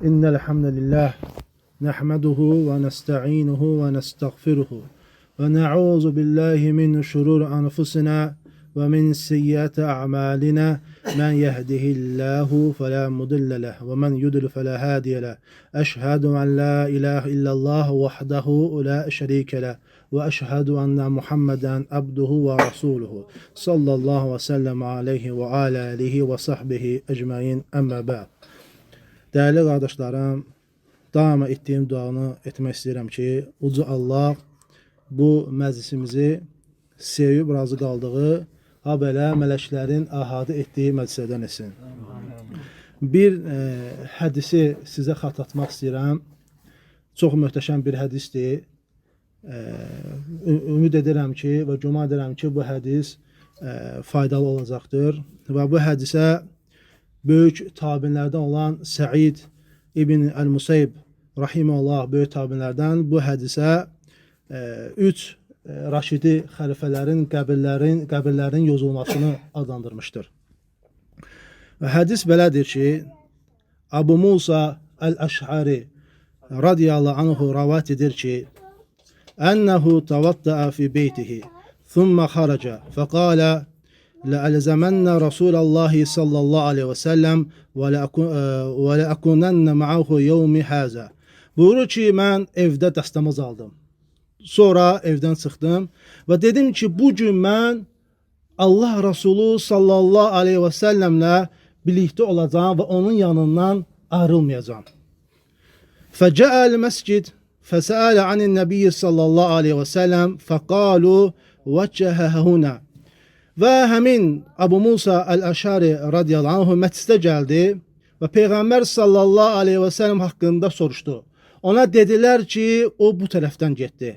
إن الحمد لله نحمده ونستعينه ونستغفره ونعوذ بالله من شرور أنفسنا ومن سيئات أعمالنا من يهده الله فلا مضل له ومن يضلل فلا هادي له أشهد أن لا إله إلا الله وحده لا شريك له وأشهد أن محمدا عبده ورسوله صلى الله وسلم عليه وعلى آله وصحبه أجمعين أما بعد. Değerli kardeşlerim, daima ettiğim duanı etmek istedim ki, Uca Allah bu məclisimizi sevib razı qaldığı, ha belə mələklərin əhadə etdiyi məclisədən etsin. Bir hədisi sizə xatırlatmaq istəyirəm. Çox möhtəşəm bir hədisdir. Ümid edirəm ki və güman edirəm ki, bu hədis faydalı olacaqdır. Və bu hədisə böyük tabinlərdən olan Səid ibn Əl-Musayib rahimehullah böyük tabinlərdən bu hədisə 3 Raşidi xəlifələrin qəbirlərin yozulmasını adlandırmışdır. Və hədis belədir ki, Abu Musa Əl-Əş'ari radiyallahu anhu rəvayət edir ki, Ənəhu təvadda'a fi beytihi thumma xaraca fəqalə لألزمن رسول الله صلى الله عليه وسلم ولأكونن معه يوم هذا. Buyurur ki, mən evdə dəstəmaz aldım. Sonra evdən çıxdım və dedim ki, bu gün mən Allah Resulü sallallahu aleyhi və səlləmlə birlikdə olacağım və onun yanından ayrılmayacağım. Fəcəəl məscid fəsəələ anin nəbiyyi sallallahu aleyhi və səlləm fəqalu vəccəhəhuna. Və həmin Abu Musa Əl-Əş'ari radiyallahu anhu məclisdə gəldi və Peyğəmbər sallallahu aleyhi və səlləm haqqında soruşdu. Ona dedilər ki, o bu tərəfdən getdi.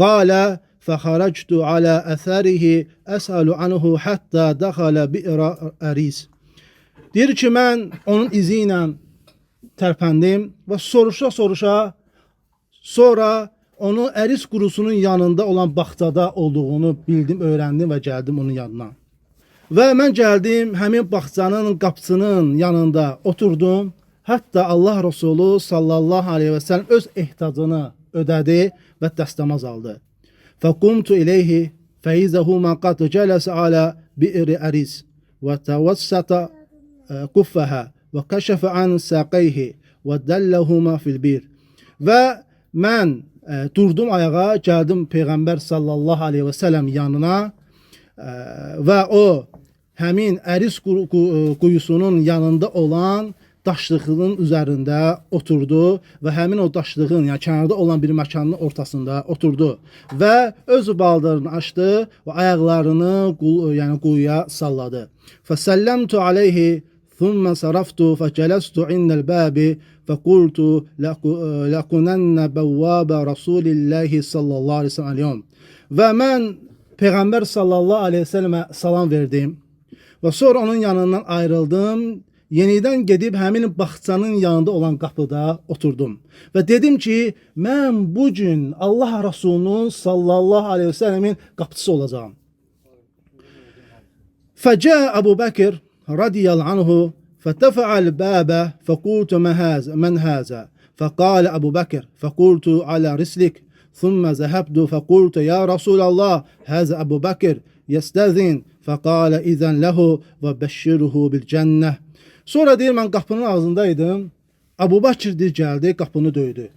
Qalə fəxarəctu alə əthərihi əsəlu anhu həttə dəxalə bi'ra əriz. Deyir ki, mən onun izi ilə tərpəndim və soruşa sonra onun əris qurusunun yanında olan bağçada olduğunu bildim, öyrəndim və gəldim onun yanına. Və mən gəldim, həmin bağçanın qapısının yanında oturdum. Hətta Allah Resulü sallallahu aleyhi və səlləm öz ehtiyacını ödədi və dəstəmaz aldı. Fəqumtu ileyhi fəizəhu mən qad cələsə alə bi'ri əriz və təvəssətə quffəhə və kəşəfə an səqəyhi və dəlləhuma fil bir. Və mən durdum ayağa, gəldim Peyğəmbər sallallahu aleyhi və səlləm yanına və o həmin əris quyusunun yanında olan daşlığın üzərində oturdu və həmin o daşlığın, yəni kənarda olan bir məkanın ortasında oturdu və öz baldırını açdı və ayaqlarını quyuya salladı. Fəsəlləmtu aleyhi thumma saraftu fəcələstu indəl bəbi فقلت لأكونن بواب رسول الله صلى الله عليه وسلم اليوم. Və mən Peyğəmbər sallallahu aleyhi ve sellemə salam verdim və sonra onun yanından ayrıldım. Yenidən gedib həmin bağçanın yanında olan qapıda oturdum və dedim ki, mən bu gün Allah Resulünün sallallahu aleyhi ve sellemin qapıçısı olacağım. Fəcə Əbu Bəkir radiyallahu anhu فدفع الباب فقلت من هذا فقال أبو بكر فقلت على رسلك ثم ذهبت فقلت يا رسول الله هذا أبو بكر يستأذن فقال إذن له وبشره بالجنة. Sonra deyir, mən qapının ağzındaydım. Abu Bakr gəldi, qapını döydü.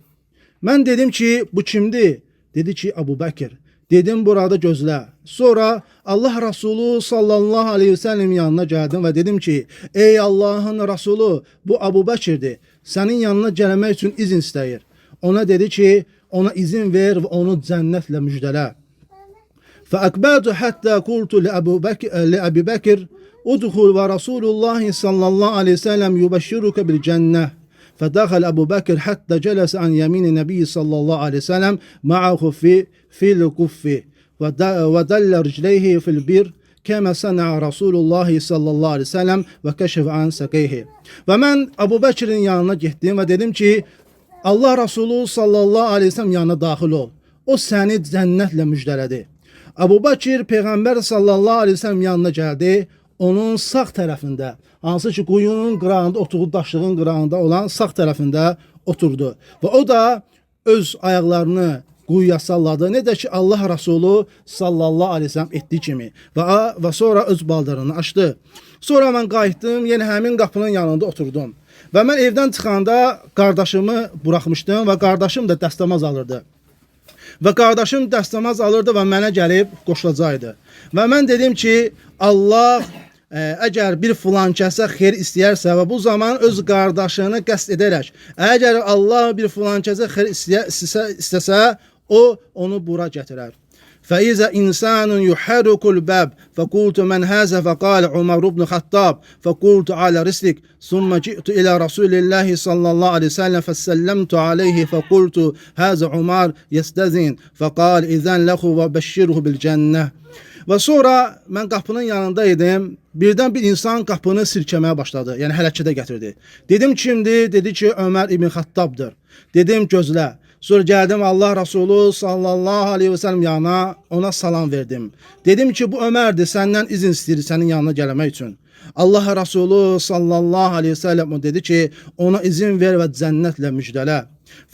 Mən dedim ki, bu kimdir? Dedi ki, Abu Bakr. Dedim, burada gözlə. Sonra Allah Resulü sallallahu aleyhi ve sellem yanına gəldim və dedim ki, ey Allahın Resulü, bu Abu Bakirdir. Sənin yanına gəlmək üçün izin istəyir. Ona dedi ki, ona izin ver və onu cənnətlə müjdələ. Fəəkbədu həttə qultu li-Əbi Bəkir udxul və Rasulullah sallallahu aleyhi ve sellem yubəşşiruka bil cənnə. فدخل أبو بكر حتى جلس عن يمين النبي صلى الله عليه وسلم معه في الكف ودل رجليه في البر كما صنع رسول الله صلى الله عليه وسلم وكشف عن ساقيه. Və mən Abu Bəkirin yanına getdim və dedim ki, Allah Resulü sallallahu aleyhi ve sellem yanına daxil ol. O səni cənnətlə müjdələdi. Abu Bakir Peyğəmbər sallallahu aleyhi ve sellem yanına gəldi. onun sağ tərəfində, hansı ki quyunun qırağında, oturduğu daşlığın qırağında olan sağ tərəfində oturdu. Və o da öz ayaqlarını quyuya salladı. Necə ki Allah Rəsulu sallallahu aleyhi ve sellem etdiyi kimi. Və sonra öz baldırını açdı. Sonra mən qayıtdım, yenə həmin qapının yanında oturdum. Və mən evdən çıxanda qardaşımı buraxmışdım və qardaşım da dəstəmaz alırdı. Və qardaşım dəstəmaz alırdı və mənə gəlib qoşulacaqdı. Və mən dedim ki, Allah əgər bir filan kəsə xeyir istəyərsə və bu zaman öz qardaşını qəsd edərək, əgər Allah bir filan kəsə xeyir istəsə, o onu bura gətirər. فإذا إنسان يحرك الباب فقلت من هذا فقال عمر بن الخطاب فقلت على رسلك ثم جئت إلى رسول الله صلى الله عليه وسلم فسلمت عليه فقلت هذا عمر يستأذن فقال إذن له وبشره بالجنة. Və sonra mən qapının yanındaydım. Birdən bir insan qapını sirkəməyə başladı. Yəni hərəkətə gətirdi. Dedim kimdir? Dedi ki Ömər ibn Xattabdır. Dedim gözlə. Sonra gəldim Allah Resulü sallallahu aleyhi ve sellem yanına, ona salam verdim. Dedim ki bu Ömərdir, səndən izin istəyir sənin yanına gəlmək üçün. Allah Resulü sallallahu aleyhi ve sellem dedi ki ona izin ver və cənnətlə müjdələ.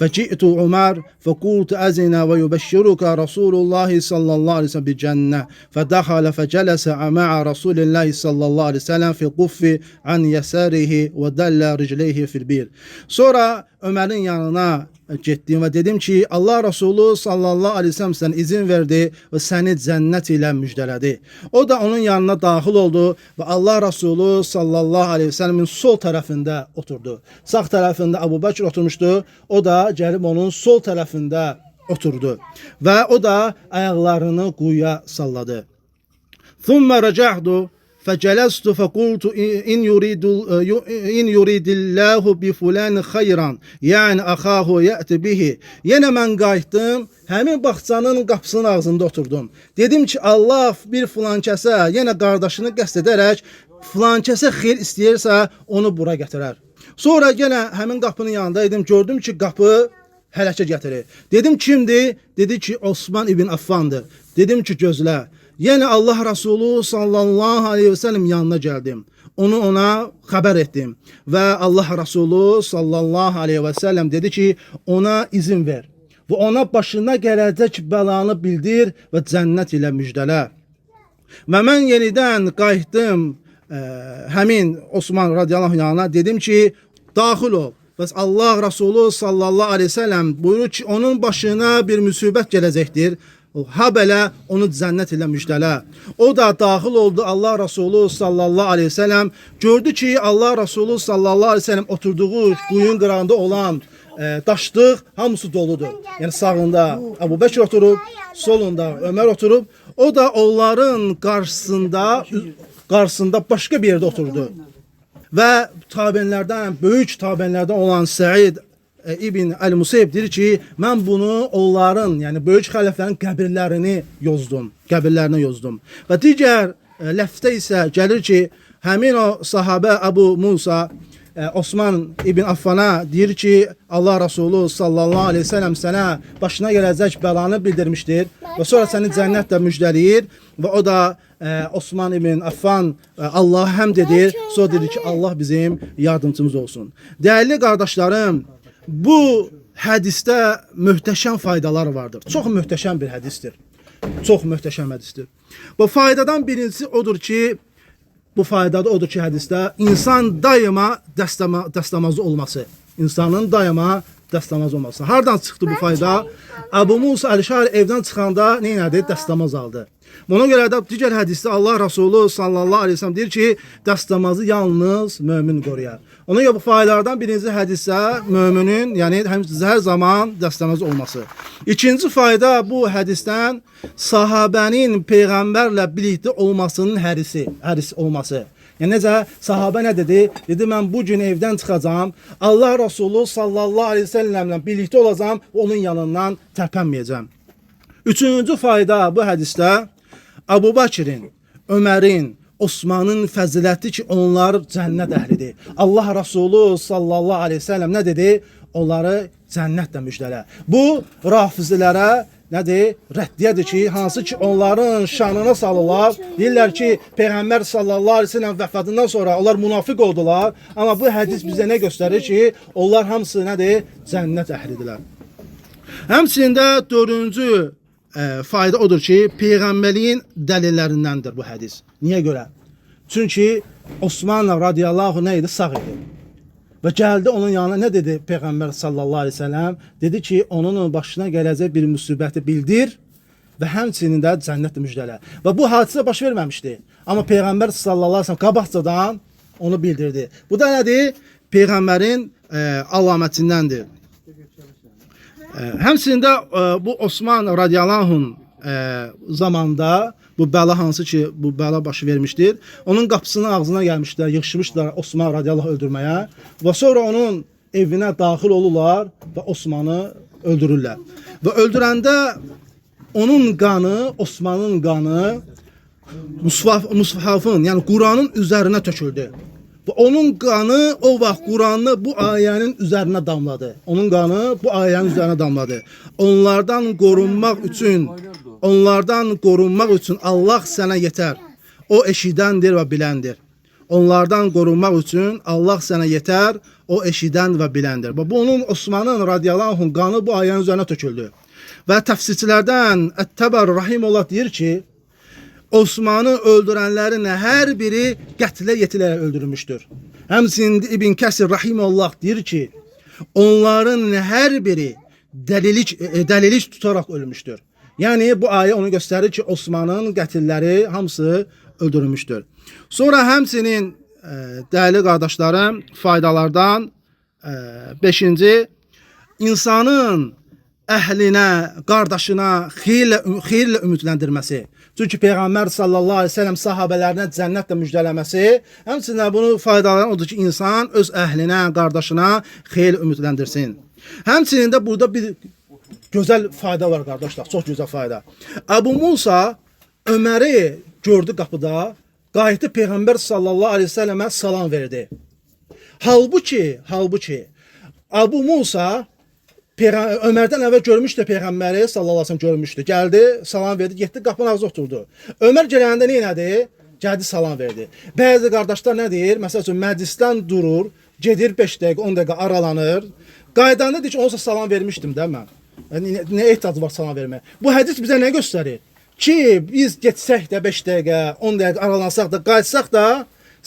فجئت عمر فقلت أذن ويبشرك رسول الله صلى الله عليه وسلم بالجنة فدخل فجلس مع رسول الله صلى الله عليه وسلم في القف عن يساره ودل رجليه في البير. Sonra Ömer'in yanına getdim və dedim ki Allah Resulü sallallahu aleyhi ve sellem sən izin verdi və səni cənnət ilə müjdələdi. O da onun yanına daxil oldu və Allah Resulü sallallahu aleyhi ve sellemin sol tərəfində oturdu. Sağ tərəfində Əbu Bəkr oturmuşdu. O da gəlib onun sol tərəfində oturdu və o da ayaqlarını quyuya salladı. ثم رجعت فجلست فقلت إن يريد الله بفلان خيرا يعني أخاه يأتي به. Yenə mən qayıtdım, həmin bağçanın qapısının ağzında oturdum. Dedim ki Allah bir filan kəsə, yenə qardaşını qəsd edərək filan kəsə xeyir istəyirsə onu bura gətirər. Sonra yenə həmin qapının yanındaydım, gördüm ki qapı hərəkət gətirir. Dedim kimdir? Dedi ki Osman ibn Affandır. Dedim ki gözlə. Yəni Allah Resulü sallallahu aleyhi ve sellem yanına gəldim. Onu ona xəbər etdim. Və Allah Resulü sallallahu aleyhi ve sellem dedi ki ona izin ver. Və ona başına gələcək bəlanı bildir və cənnət ilə müjdələ. Və mən yenidən qayıtdım həmin Osman radiyallahu yanına. Dedim ki daxil ol. Bəs Allah Resulü sallallahu aleyhi ve sellem buyurur ki onun başına bir müsibət gələcəkdir. Ha belə onu cənnət ilə müjdələ. O da daxil oldu Allah Resulü sallallahu aleyhi ve sellem. Gördü ki Allah Resulü sallallahu aleyhi ve sellem oturduğu quyunun qırağında olan daşlıq hamısı doludur. Yəni sağında Əbu Bəkr oturub, solunda Ömər oturub. O da onların qarşısında başqa bir yerdə oturdu. Və tabinlərdən, böyük tabinlərdən olan Səid İbn Əl-Musayib deyir ki, mən bunu onların, yəni böyük xəliflərin qəbirlərini yozdum. Və digər ləfdə isə gəlir ki, həmin o sahabə Əbu Musa Osman ibn Affana deyir ki, Allah Resulü sallallahu aleyhi ve sellem sənə başına gələcək bəlanı bildirmişdir və sonra səni cənnətlə müjdələyir və o da Osman ibn Affan Allah həmd edir, sonra dedi ki, Allah bizim yardımcımız olsun. Dəyərli qardaşlarım, bu hədisdə möhtəşəm faydalar vardır. Çox möhtəşəm bir hədisdir. Bu faydadan birincisi odur ki, hədisdə insan daima dəstəmazı olması. İnsanın daima dəstəmaz olması. Hardan çıxdı bu fayda? Əbu Musa Əl-Şari evdən çıxanda neynədi? Dəstəmaz aldı. Buna görə də digər hədisdə Allah Resulü sallallahu aleyhi ve sellem deyir ki, dəstəmazı yalnız mömin qoruyar. Ona görə bu faydalardan birinci hədisə möminin, yəni hər zaman dəstəmaz olması. İkinci fayda bu hədisdən sahabənin Peyğəmbərlə birlikdə olmasının həris olması. Yəni necə? Sahabə nə dedi? Dedi, mən bugün evdən çıxacağam, Allah Resulü sallallahu aleyhi ve sellemlə birlikdə olacağam, onun yanından tərpənməyəcəm. Üçüncü fayda bu hədisdə Əbu Bəkrin, Ömərin, Osmanın fəziləti ki, onlar cənnət əhlidir. Allah Resulü sallallahu aleyhi ve sellem nə dedi? Onları cənnətlə müjdələ. Bu rafizilərə nədir? Rəddiyədir ki, hansı ki onların şanına salırlar. Deyirlər ki, Peyğəmbər sallallahu aleyhi ve sellem vəfatından sonra onlar münafiq oldular. Amma bu hədis bizə nə göstərir ki, onlar hamısı nədir? Cənnət əhlidirlər. Həmçində dördüncü fayda odur ki, Peyğəmbərliyin dəlillərindəndir bu hədis. Niyə görə? Çünki Osman radiyallahu nə idi? Sağ idi. Və gəldi onun yanına nə dedi Peyğəmbər sallallahu aleyhi ve sellem? Dedi ki, onun başına gələcək bir müsibəti bildir və həmçinin də cənnət müjdələ. Və bu hadisə baş verməmişdi. Amma Peyğəmbər sallallahu aleyhi ve sellem qabaqcadan onu bildirdi. Bu da nədir? Peyğəmbərin əlamətindəndir. Həmçində bu Osman radiyallahu zamanda bu bəla hansı ki bu bəla başı vermişdir. Onun qapısının ağzına gəlmişlər, yığışmışlar Osman radiyallahu öldürməyə və sonra onun evinə daxil olurlar və Osmanı öldürürlər. Və öldürəndə onun qanı, Osmanın qanı Mushafın, yəni Quranın üzərinə töküldü. Və onun qanı o vaxt Quranı bu ayənin üzərinə damladı. Onun qanı bu ayənin üzərinə damladı. Onlardan qorunmaq üçün Allah sənə yetər. O eşidəndir və biləndir. Onlardan qorunmaq üçün Allah sənə yetər. O eşidən və biləndir. Və bunun Osmanın radiyallahu anh qanı bu ayənin üzərinə töküldü. Və təfsirçilərdən Ət-Təbər Rahimullah deyir ki, Osmanı öldürənlərin hər biri qətlə yetilərək öldürülmüşdür. Həmçinin İbn Kəsir Rahimullah deyir ki, onların hər biri dəlilic tutaraq ölmüşdür. Yəni bu ayə onu göstərir ki, Osmanın qətilləri hamısı öldürülmüşdür. Sonra həmçinin dəyərli qardaşlarım, faydalardan 5-ci, insanın əhlinə, qardaşına xeyirlə ümidləndirməsi. Çünki Peyğəmbər sallallahu aleyhi ve sellem sahabələrinə cənnətlə müjdələməsi, həmçinin bunun faydaları odur ki, insan öz əhlinə, qardaşına xeyir ümidləndirsin. Həmçinin də burada bir gözəl fayda var qardaşlar, çox gözəl fayda. Əbu Musa Öməri gördü qapıda, qayıtdı Peyğəmbər sallallahu aleyhi ve sellemə salam verdi. Halbuki Əbu Musa Ömərdən əvvəl görmüşdü Peyğəmbəri sallallahu aleyhi ve sellem görmüşdü. Gəldi, salam verdi, getdi qapının ağzına oturdu. Ömər gələndə nə elədi? Gəldi, salam verdi. Bəzi qardaşlar nə deyir? Məsəl üçün məclisdən durur, gedir 5 dəqiqə, 10 dəqiqə aralanır. Qaydanda deyir ki, onsa salam vermişdim də mən. Nə ehtiyacı var salam verməyə? Bu hədis bizə nə göstərir? Ki biz getsək də 5 dəqiqə, 10 dəqiqə aralansaq da, qayıtsaq da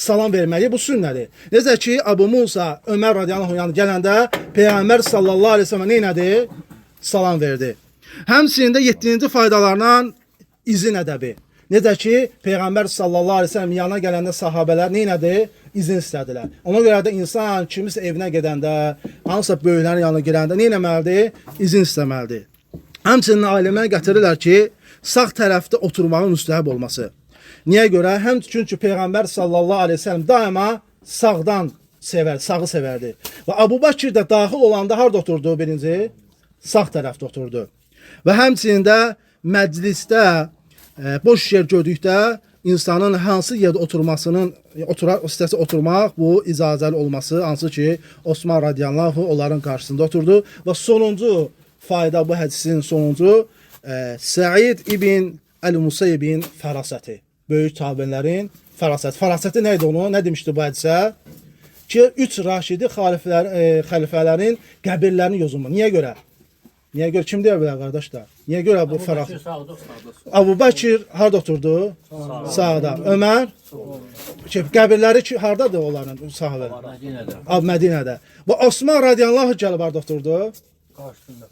salam verməli, bu sünnədir. Necə ki, Əbu Musa Ömər radiyallahu anh gələndə Peyğəmbər sallallahu aleyhi ve sellem nə elədi? Salam verdi. Həmçinin də 7-ci faydalarından izin ədəbi. Necə ki, Peyğəmbər sallallahu aleyhi ve sellem yanına gələndə sahabələr nə elədi? İzin istədilər. Ona görə də insan kimisə evinə gedəndə, hansısa böyüklərin yanına girəndə nə eləməlidir? İzin istəməlidir. Həmçinin alimlər gətirirlər ki, sağ tərəfdə oturmağın müstəhəb olması. Niyə görə? Həm çünki Peyğəmbər sallallahu aleyhi ve sellem daima sağdan sağı sevərdi. Və Əbu Bəkir də daxil olanda harada oturdu birinci? Sağ tərəfdə oturdu. Və həmçinin də məclisdə boş yer gördükdə insanın hansı yerdə oturmasının, istəsə oturmaq, bu icazəli olması, hansı ki Osman radiyallahu onların qarşısında oturdu. Və sonuncu fayda bu hədisin sonuncu Səid ibn Əl-Musayyibin fərasəti. Böyük tabinlərin fərasəti. Fərasəti nə idi onu? Nə demişdi bu hədisə? Ki, 3 raşidi xəlifələrin qəbirlərini yozulma. Niyə görə? Niyə görə? Kim deyə bilər qardaşlar? Niyə görə bu fərasət? Əbu Bəkir harada oturdu? Sağda. Ömər? Qəbirləri haradadır onların sahabələr? Mədinədə. Və Osman radiyallahu gəlib harada oturdu? Qarşısında.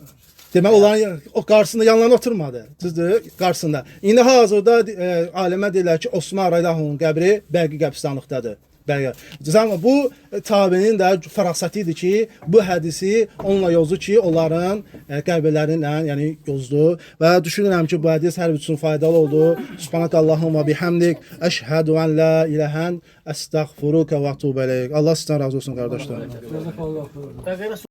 Demək, onların o qarşısında yanlarına oturmadı. Düzdür, qarşısında. İndi hazırda alimə deyirlər ki, Osman radiyallahu qəbri Bəqi qəbristanlıqdadır. Bu tabinin də fərasəti idi ki, bu hədisi onunla yozdu ki, onların qəbirlərinlə yəni yozdu. Və düşünürəm ki, bu hədis hər üçün faydalı oldu. Subhanakallahumma bihamdik, əşhədu ən la iləhən, əstəğfiruka və ətubə ileyk. Allah sizdən razı olsun qardaşlar.